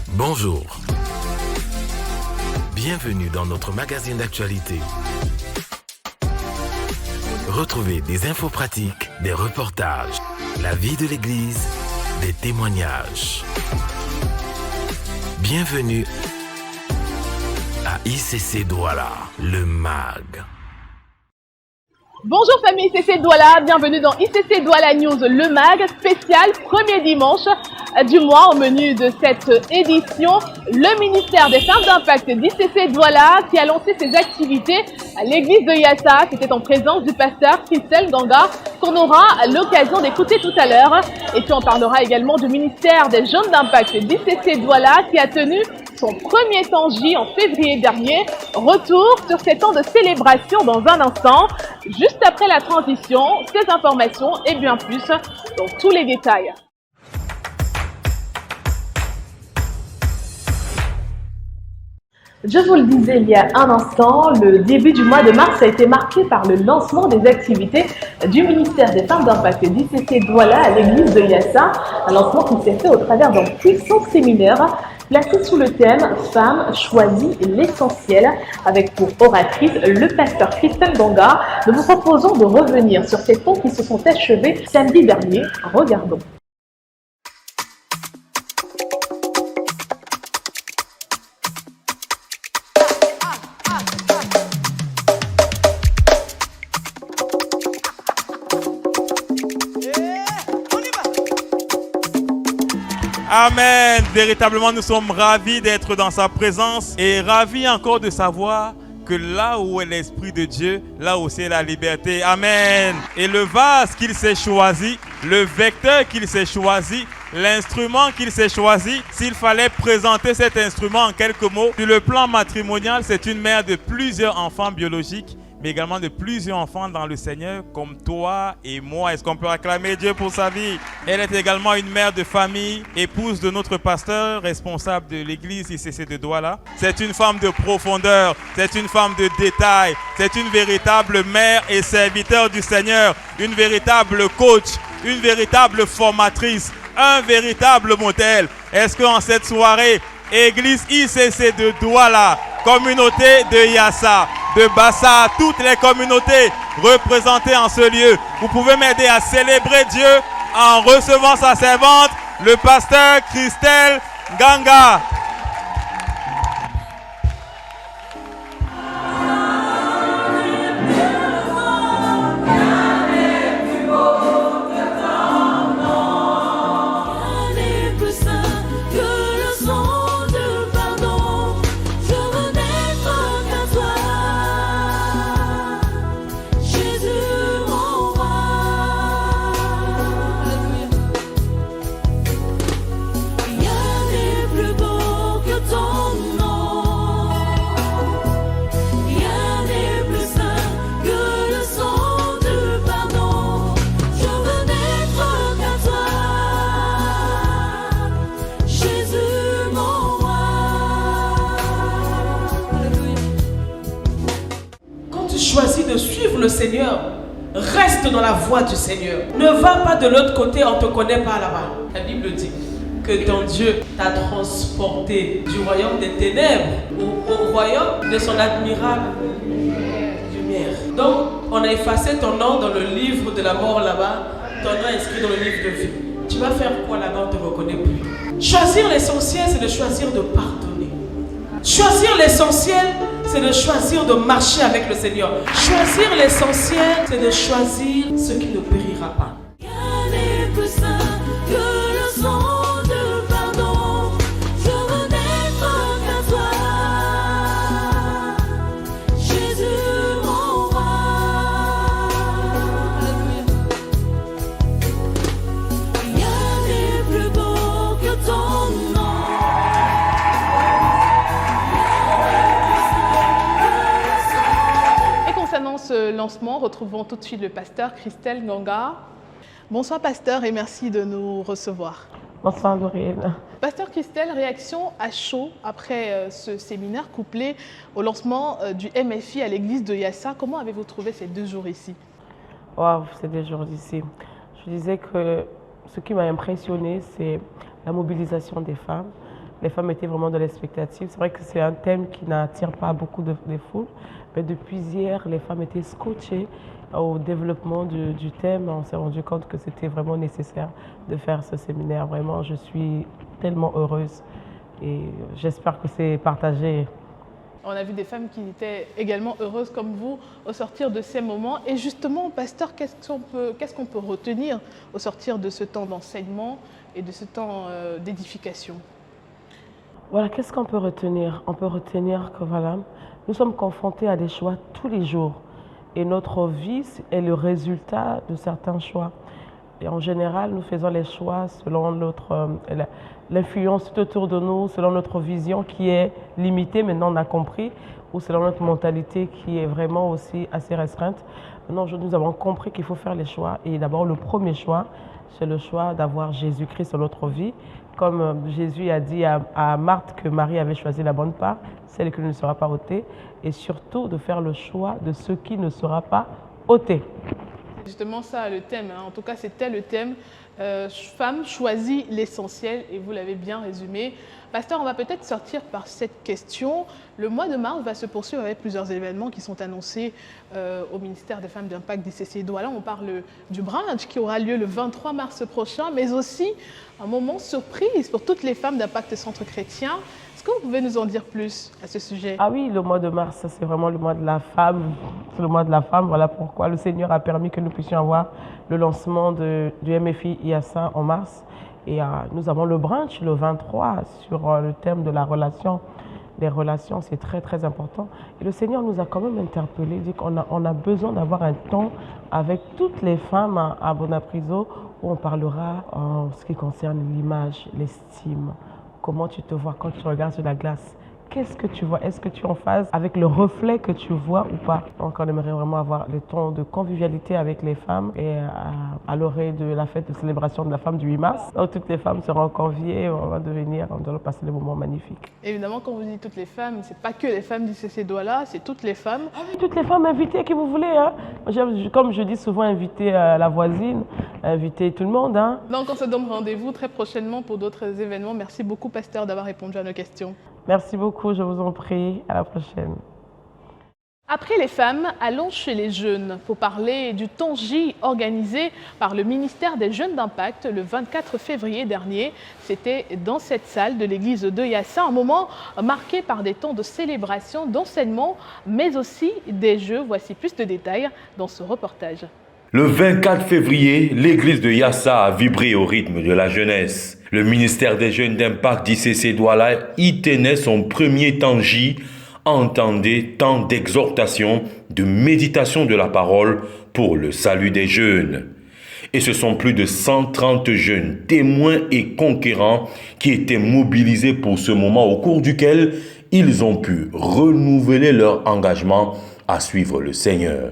Bonjour. Bienvenue dans notre magazine d'actualité. Retrouvez des infos pratiques, des reportages, la vie de l'Église, des témoignages. Bienvenue à ICC Douala, le MAG. Bonjour famille ICC Douala, bienvenue dans ICC Douala News, le MAG spécial premier dimanche du mois. Au menu de cette édition, le ministère des Femmes d'Impact d'ICC Douala qui a lancé ses activités à l'église de Yassa. C'était en présence du pasteur Christelle Ganga qu'on aura l'occasion d'écouter tout à l'heure. Et puis on parlera également du ministère des Jeunes d'Impact d'ICC Douala qui a tenu son premier temps J en février dernier. Retour sur ces temps de célébration dans un instant. Juste après la transition, ces informations et bien plus dans tous les détails. Je vous le disais il y a un instant, le début du mois de mars a été marqué par le lancement des activités du ministère des Femmes d'Impact d'ICC Douala à l'église de Yassa. Un lancement qui s'est fait au travers d'un puissant séminaire placé sous le thème « Femmes choisit l'essentiel » avec pour oratrice le pasteur Christelle Ganga. Nous vous proposons de revenir sur ces ponts qui se sont achevés samedi dernier. Regardons. Amen. Véritablement, nous sommes ravis d'être dans sa présence et ravis encore de savoir que là où est l'Esprit de Dieu, là aussi est la liberté. Amen. Et le vase qu'il s'est choisi, le vecteur qu'il s'est choisi, l'instrument qu'il s'est choisi, s'il fallait présenter cet instrument en quelques mots, sur le plan matrimonial, c'est une mère de plusieurs enfants biologiques, mais également de plusieurs enfants dans le Seigneur, comme toi et moi. Est-ce qu'on peut acclamer Dieu pour sa vie? Elle est également une mère de famille, épouse de notre pasteur, responsable de l'église ICC de Douala. C'est une femme de profondeur, c'est une femme de détail, c'est une véritable mère et serviteur du Seigneur, une véritable coach, une véritable formatrice, un véritable modèle. Est-ce qu'en cette soirée, Église ICC de Douala, communauté de Yassa, de Bassa, toutes les communautés représentées en ce lieu, vous pouvez m'aider à célébrer Dieu en recevant sa servante, le pasteur Christelle Ganga. Choisis de suivre le Seigneur, reste dans la voie du Seigneur. Ne va pas de l'autre côté, on ne te connaît pas là-bas. La Bible dit que ton Dieu t'a transporté du royaume des ténèbres au royaume de son admirable lumière. Donc, on a effacé ton nom dans le livre de la mort là-bas, ton nom est inscrit dans le livre de vie. Tu vas faire quoi là-bas, on ne te reconnaît plus. Choisir l'essentiel, c'est de choisir de pardonner. Choisir l'essentiel, c'est de choisir de marcher avec le Seigneur. Choisir l'essentiel, c'est de choisir ce qui ne périra pas. Ce lancement, retrouvons tout de suite le pasteur Christelle Ganga. Bonsoir pasteur et merci de nous recevoir. Bonsoir Gabriel. Pasteur Christelle, réaction à chaud après ce séminaire couplé au lancement du MFI à l'église de Yassa. Comment avez-vous trouvé ces 2 jours ici? Waouh, ces 2 jours ici. Je disais que ce qui m'a impressionné, c'est la mobilisation des femmes. Les femmes étaient vraiment dans l'expectative. C'est vrai que c'est un thème qui n'attire pas beaucoup de foules, mais depuis hier, les femmes étaient scotchées au développement du thème. On s'est rendu compte que c'était vraiment nécessaire de faire ce séminaire. Vraiment, je suis tellement heureuse et j'espère que c'est partagé. On a vu des femmes qui étaient également heureuses comme vous au sortir de ces moments. Et justement, pasteur, qu'est-ce qu'on peut retenir au sortir de ce temps d'enseignement et de ce temps d'édification? Voilà, qu'est-ce qu'on peut retenir? On peut retenir que voilà, nous sommes confrontés à des choix tous les jours. Et notre vie est le résultat de certains choix. Et en général, nous faisons les choix selon l'influence tout autour de nous, selon notre vision qui est limitée, maintenant on a compris, ou selon notre mentalité qui est vraiment aussi assez restreinte. Maintenant, aujourd'hui, nous avons compris qu'il faut faire les choix. Et d'abord, le premier choix, c'est le choix d'avoir Jésus-Christ dans notre vie. Comme Jésus a dit à Marthe que Marie avait choisi la bonne part, celle qui ne sera pas ôtée, et surtout de faire le choix de ce qui ne sera pas ôté. Justement ça le thème, hein. En tout cas c'était le thème femme choisit l'essentiel et vous l'avez bien résumé. Pasteur, on va peut-être sortir par cette question. Le mois de mars va se poursuivre avec plusieurs événements qui sont annoncés au ministère des Femmes d'Impact d'ICC Douala. On parle du brunch qui aura lieu le 23 mars prochain, mais aussi un moment surprise pour toutes les femmes d'Impact Centre Chrétien. Est-ce que vous pouvez nous en dire plus à ce sujet? Ah oui, le mois de mars, c'est vraiment le mois de la femme. C'est le mois de la femme, voilà pourquoi le Seigneur a permis que nous puissions avoir le lancement du MFI IASA en mars. Et nous avons le brunch le 23 sur le thème de la relation. Les relations, c'est très très important. Et le Seigneur nous a quand même interpellés, dit qu'on a besoin d'avoir un temps avec toutes les femmes à Bonapriso où on parlera en ce qui concerne l'image, l'estime. Comment tu te vois quand tu regardes sur la glace? Qu'est-ce que tu vois? Est-ce que tu es en phase avec le reflet que tu vois ou pas? Donc on aimerait vraiment avoir le temps de convivialité avec les femmes et à l'orée de la fête de célébration de la femme du 8 mars. Donc toutes les femmes seront conviées, on va devenir, on doit passer des moments magnifiques. Évidemment, quand vous dites toutes les femmes, c'est pas que les femmes d'ICC Douala, c'est toutes les femmes. Ah oui, toutes les femmes, invitées qui vous voulez. Hein. Comme je dis souvent, inviter la voisine, inviter tout le monde. Hein. Donc on se donne rendez-vous très prochainement pour d'autres événements. Merci beaucoup, pasteur, d'avoir répondu à nos questions. Merci beaucoup, je vous en prie. À la prochaine. Après les femmes, allons chez les jeunes pour parler du temps J organisé par le ministère des Jeunes d'Impact le 24 février dernier. C'était dans cette salle de l'église de Yassa, un moment marqué par des temps de célébration, d'enseignement, mais aussi des jeux. Voici plus de détails dans ce reportage. Le 24 février, l'église de Yassa a vibré au rythme de la jeunesse. Le ministère des Jeunes d'Impact d'ICC Douala y tenait son premier temps J, entendez temps d'exhortation, de méditation de la parole pour le salut des jeunes. Et ce sont plus de 130 jeunes, témoins et conquérants qui étaient mobilisés pour ce moment au cours duquel ils ont pu renouveler leur engagement à suivre le Seigneur.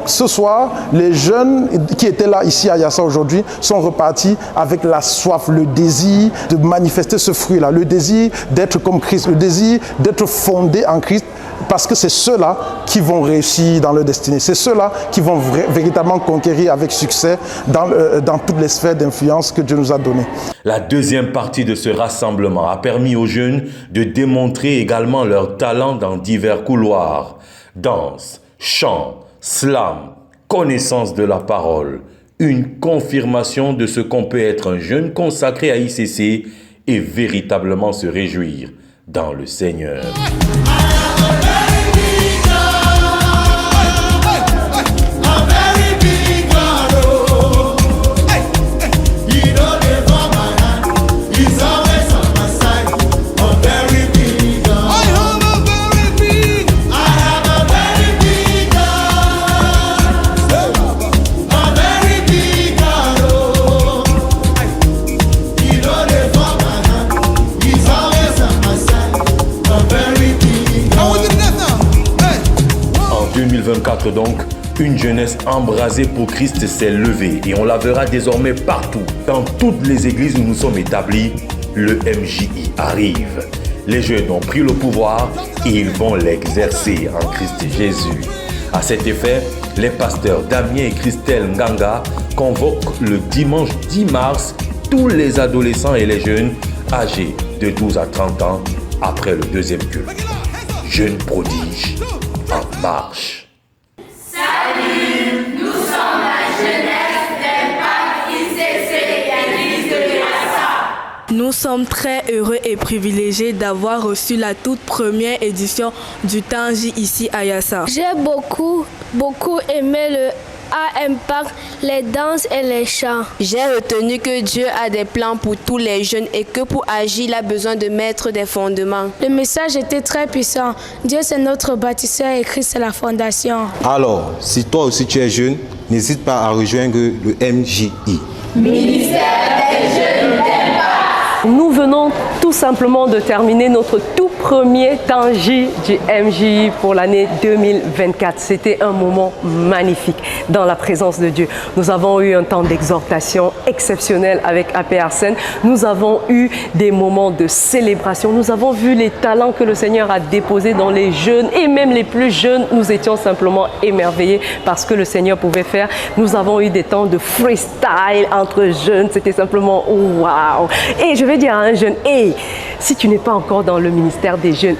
Ce soir, les jeunes qui étaient là ici à Yassa aujourd'hui sont repartis avec la soif, le désir de manifester ce fruit-là, le désir d'être comme Christ, le désir d'être fondé en Christ, parce que c'est ceux-là qui vont réussir dans leur destinée. C'est ceux-là qui vont véritablement conquérir avec succès dans toutes les sphères d'influence que Dieu nous a données. La deuxième partie de ce rassemblement a permis aux jeunes de démontrer également leur talent dans divers couloirs. Danse, chant, slam, connaissance de la parole, une confirmation de ce qu'on peut être un jeune consacré à ICC et véritablement se réjouir dans le Seigneur. Donc, une jeunesse embrasée pour Christ s'est levée et on la verra désormais partout. Dans toutes les églises où nous sommes établis, le MJI arrive. Les jeunes ont pris le pouvoir et ils vont l'exercer en Christ Jésus. À cet effet, les pasteurs Damien et Christelle Nganga convoquent le dimanche 10 mars tous les adolescents et les jeunes âgés de 12 à 30 ans après le deuxième culte. Jeunes prodiges en marche. Salut, nous sommes la jeunesse d'Impact ICC Église de Yassa. Nous sommes très heureux et privilégiés d'avoir reçu la toute première édition du Tangi ici à Yassa. J'ai beaucoup aimé le Impact, les danses et les chants. J'ai retenu que Dieu a des plans pour tous les jeunes et que pour agir, il a besoin de mettre des fondements. Le message était très puissant. Dieu c'est notre bâtisseur et Christ c'est la fondation. Alors, si toi aussi tu es jeune, n'hésite pas à rejoindre le MJI. Ministère des jeunes d'Impact. Nous venons tout simplement de terminer notre tout premier Tangi du MJI pour l'année 2024. C'était un moment magnifique dans la présence de Dieu. Nous avons eu un temps d'exhortation exceptionnel avec APRCN. Nous avons eu des moments de célébration. Nous avons vu les talents que le Seigneur a déposés dans les jeunes et même les plus jeunes. Nous étions simplement émerveillés par ce que le Seigneur pouvait faire. Nous avons eu des temps de freestyle entre jeunes. C'était simplement waouh. Et je vais dire à un jeune, hey, si tu n'es pas encore dans le ministère des jeunes,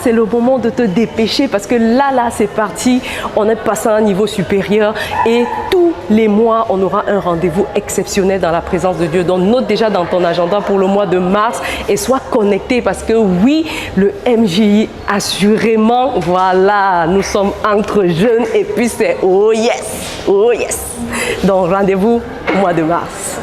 c'est le moment de te dépêcher parce que là, c'est parti. On est passé à un niveau supérieur et tous les mois, on aura un rendez-vous exceptionnel dans la présence de Dieu. Donc, note déjà dans ton agenda pour le mois de mars et sois connecté parce que oui, le MJI, assurément, voilà, nous sommes entre jeunes et puis c'est oh yes, oh yes. Donc, rendez-vous au mois de mars.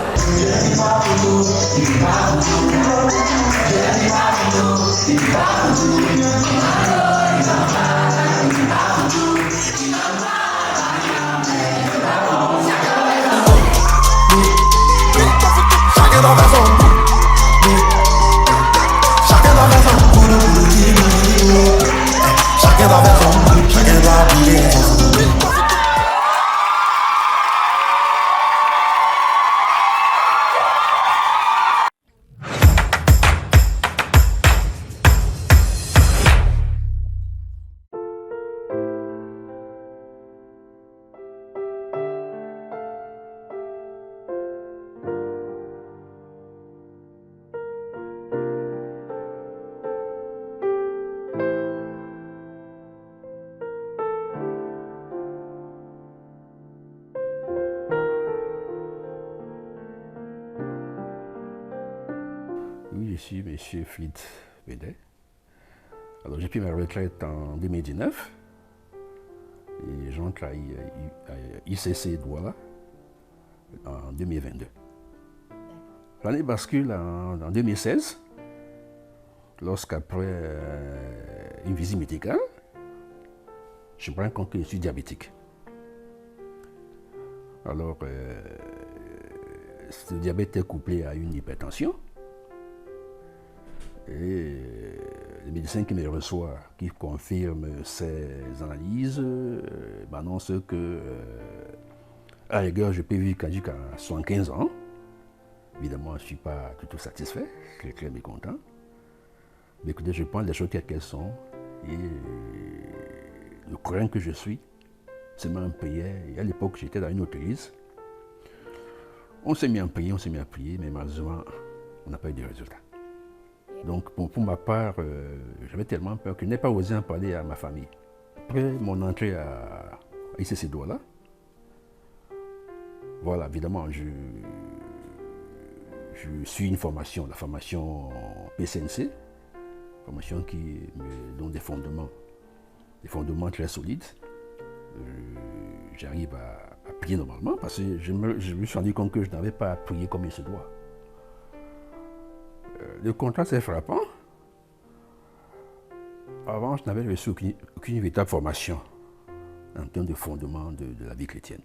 Oui, je suis M. Flit Bédet. Alors, j'ai pris ma retraite en 2019 et j'entre à ICC Douala en 2022. L'année bascule en 2016, lorsqu'après une visite médicale, je me rends compte que je suis diabétique. Alors, ce diabète est couplé à une hypertension. Et le médecin qui me reçoit, qui confirme ces analyses, m'annonce que, à la rigueur, je peux vivre jusqu'à 75 ans. Évidemment, je ne suis pas du tout satisfait, je suis très mécontent. Mais écoutez, je prends les choses telles qu'elles sont. Et le croyant que je suis, c'est même prière. Et à l'époque, j'étais dans une autre église. On s'est mis à prier, mais malheureusement, on n'a pas eu de résultats. Donc, pour ma part, j'avais tellement peur que je n'ai pas osé en parler à ma famille. Après mon entrée à ICC Douala, voilà, évidemment, je suis une formation, la formation PCNC, formation qui me donne des fondements très solides. J'arrive à prier normalement parce que je me suis rendu compte que je n'avais pas à prier comme il se doit. Le contraste est frappant. Avant, je n'avais reçu aucune véritable formation en termes de fondement de la vie chrétienne.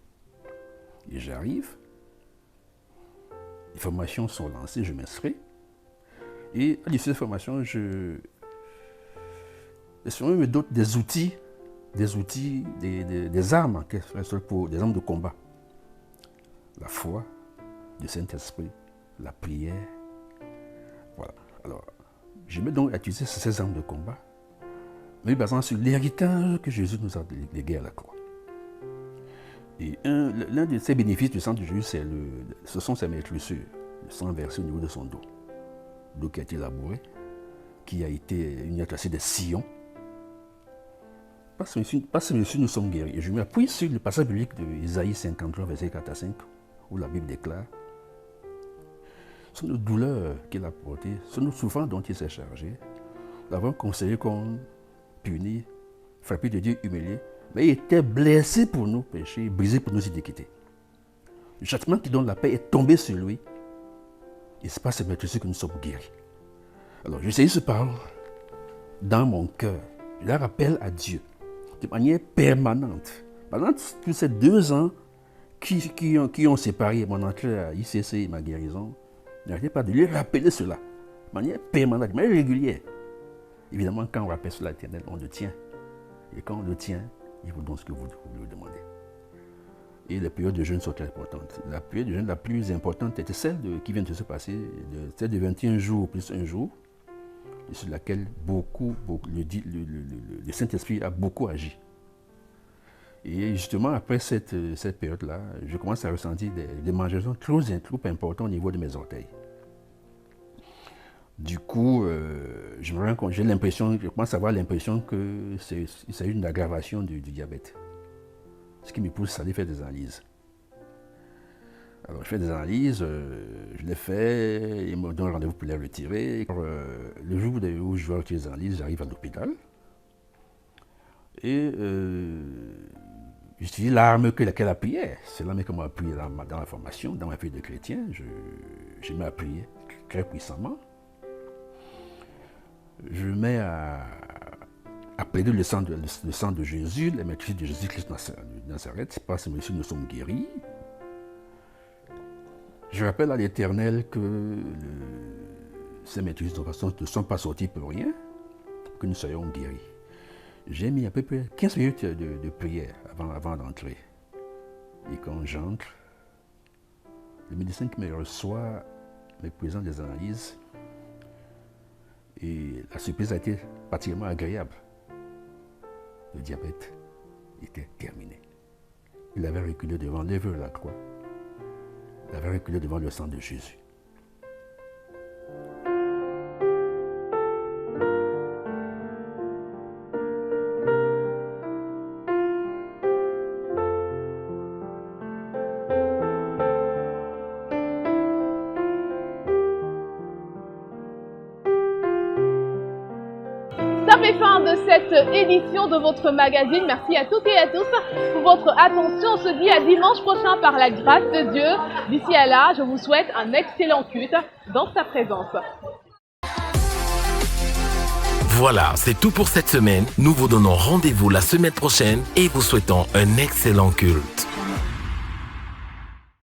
Et j'arrive, les formations sont lancées, je m'inscris. Et à l'issue de cette formation, le Seigneur me donne des outils, des armes, pour des armes de combat. La foi, le Saint-Esprit, la prière. Voilà. Alors, je mets donc à utiliser ces armes de combat, mais basant sur l'héritage que Jésus nous a légué à la croix. Et l'un de ces bénéfices du sang de Jésus, ce sont ses meurtrissures, le sang versé au niveau de son dos. L'eau qui a été labourée, qui a été tracé des sillons. Parce que nous sommes guéris. Et je m'appuie sur le passage biblique de Isaïe 53, verset 4 à 5, où la Bible déclare: sur nos douleurs qu'il a portées, sur nos souffrances dont il s'est chargé, nous l'avons conseillé comme puni, frappé de Dieu, humilié, mais il était blessé pour nos péchés, brisé pour nos iniquités. Le châtiment qui donne la paix est tombé sur lui. Et c'est pas ces meurtrissures que nous sommes guéris. Alors je saisis ce parole dans mon cœur. Je la rappelle à Dieu de manière permanente. Pendant tous ces 2 ans qui ont séparé mon entrée à ICC et ma guérison, n'arrêtez pas de lui rappeler cela de manière permanente, de manière régulière. Évidemment, quand on rappelle cela à l'Éternel, on le tient. Et quand on le tient, il vous donne ce que vous lui demandez. Et les périodes de jeûne sont très importantes. La période de jeûne la plus importante était celle qui vient de se passer, celle de 21 jours plus 1 jour, sur laquelle le Saint-Esprit a beaucoup agi. Et justement, après cette période-là, je commence à ressentir des mangeaisons trop importantes au niveau de mes orteils. Du coup, je commence à avoir l'impression qu'il s'agit d'une aggravation du diabète. Ce qui me pousse à aller faire des analyses. Alors, je fais des analyses, je les fais, ils me donnent rendez-vous pour les retirer. Le jour où je vais retirer les analyses, j'arrive à l'hôpital. Et j'utilise l'arme qu'elle a prière. C'est l'arme qu'on m'a appuyé dans la formation, dans ma vie de chrétien. Je m'ai appuyé très puissamment. Je mets à plaider le sang de Jésus, les meurtrissures de Jésus-Christ de Nazareth, parce que nous sommes guéris. Je rappelle à l'Éternel que ces meurtrissures ne sont pas sorties pour rien, pour que nous soyons guéris. J'ai mis à peu près 15 minutes de prière avant d'entrer. Et quand j'entre, le médecin qui me reçoit me présente des analyses. Et la surprise a été particulièrement agréable. Le diabète était terminé. Il avait reculé devant l'œuvre de la croix. Il avait reculé devant le sang de Jésus. Ça fait fin de cette édition de votre magazine. Merci à toutes et à tous pour votre attention. On se dit à dimanche prochain par la grâce de Dieu. D'ici à là, je vous souhaite un excellent culte dans sa présence. Voilà, c'est tout pour cette semaine. Nous vous donnons rendez-vous la semaine prochaine et vous souhaitons un excellent culte.